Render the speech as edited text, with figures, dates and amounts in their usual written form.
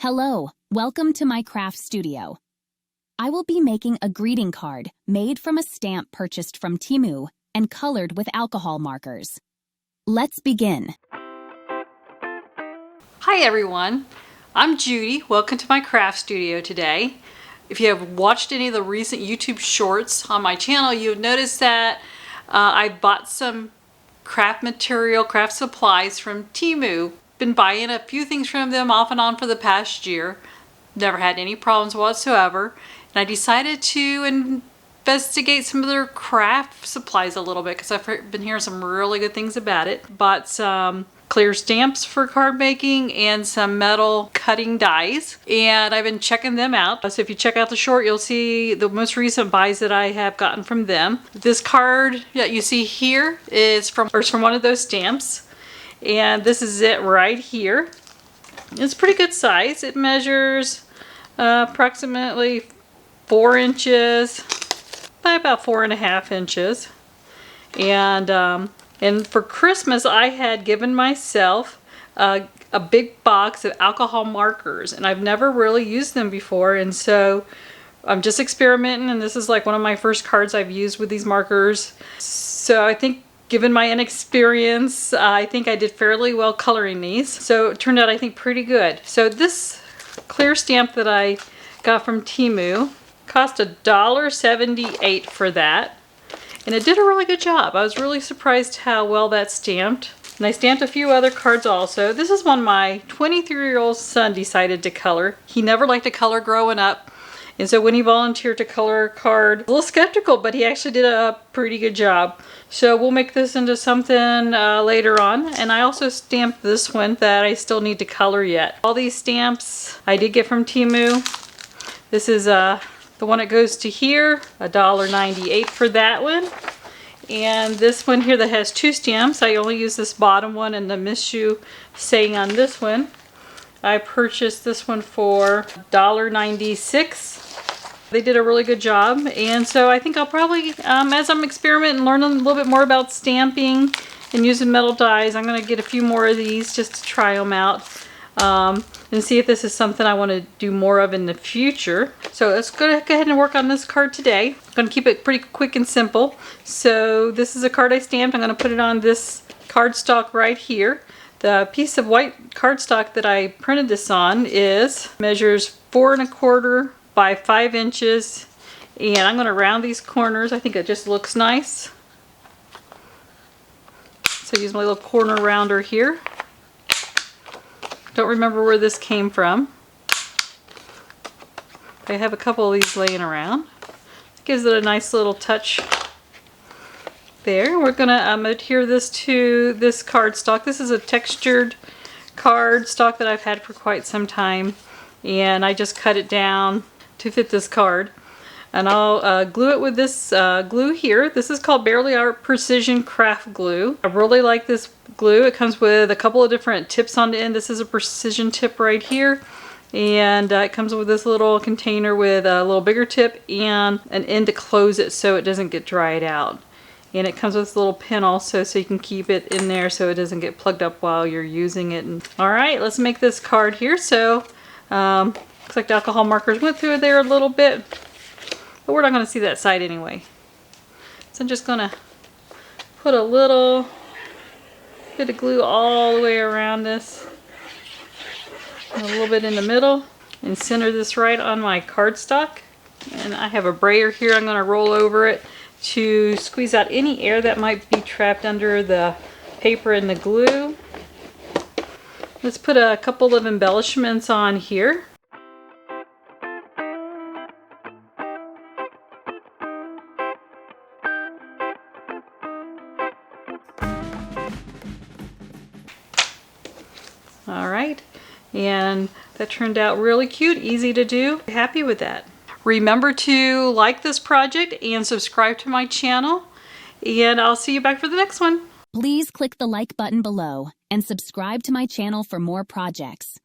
Hello, welcome to my craft studio. I will be making a greeting card made from a stamp purchased from Temu and colored with alcohol markers. Let's begin. Hi everyone, I'm Judy. Welcome to my craft studio today. If you have watched any of the recent YouTube shorts on my channel, you've noticed that I bought some craft material, craft supplies from Temu. Been buying a few things from them off and on for the past year. Never had any problems whatsoever. And I decided to investigate some of their craft supplies a little bit because I've been hearing some really good things about it. Bought some clear stamps for card making and some metal cutting dies, and I've been checking them out. So if you check out the short, you'll see the most recent buys that I have gotten from them. This card that you see here is from one of those stamps, and this is it right here. It's pretty good size. It measures approximately 4 inches by about 4.5 inches. And for Christmas, I had given myself a big box of alcohol markers, and I've never really used them before, and so I'm just experimenting, and this is like one of my first cards I've used with these markers. So I think, given my inexperience, I think I did fairly well coloring these. So it turned out, I think, pretty good. So this clear stamp that I got from Temu cost $1.78 for that. And it did a really good job. I was really surprised how well that stamped. And I stamped a few other cards also. This is one my 23-year-old son decided to color. He never liked to color growing up. And so when he volunteered to color a card, I was a little skeptical, but he actually did a pretty good job. So we'll make this into something later on. And I also stamped this one that I still need to color yet. All these stamps I did get from Temu. This is the one that goes to here, $1.98 for that one. And this one here that has 2 stamps, I only use this bottom one and the Miss You saying on this one. I purchased this one for $1.96. They did a really good job, and so I think I'll probably, as I'm experimenting and learning a little bit more about stamping and using metal dies, I'm going to get a few more of these just to try them out. And see if this is something I want to do more of in the future. So let's go ahead and work on this card today. I'm going to keep it pretty quick and simple. So this is a card I stamped. I'm going to put it on this cardstock right here. The piece of white cardstock that I printed this on measures 4 1/4 by 5 inches. And I'm going to round these corners. I think it just looks nice. So use my little corner rounder here. Don't remember where this came from. I have a couple of these laying around. It gives it a nice little touch there. We're going to adhere this to this cardstock. This is a textured cardstock that I've had for quite some time, and I just cut it down to fit this card. And I'll glue it with this glue here. This is called Barely Art Precision Craft Glue. I really like this glue. It comes with a couple of different tips on the end. This is a precision tip right here. And it comes with this little container with a little bigger tip and an end to close it so it doesn't get dried out. And it comes with this little pin also so you can keep it in there so it doesn't get plugged up while you're using it. Alright, let's make this card here. So, looks like the alcohol markers went through there a little bit. But we're not going to see that side anyway. So I'm just going to put a little bit of glue all the way around this. And a little bit in the middle. And center this right on my cardstock. And I have a brayer here. I'm going to roll over it to squeeze out any air that might be trapped under the paper and the glue. Let's put a couple of embellishments on here. Alright, and that turned out really cute, easy to do. Happy with that. Remember to like this project and subscribe to my channel, and I'll see you back for the next one. Please click the like button below and subscribe to my channel for more projects.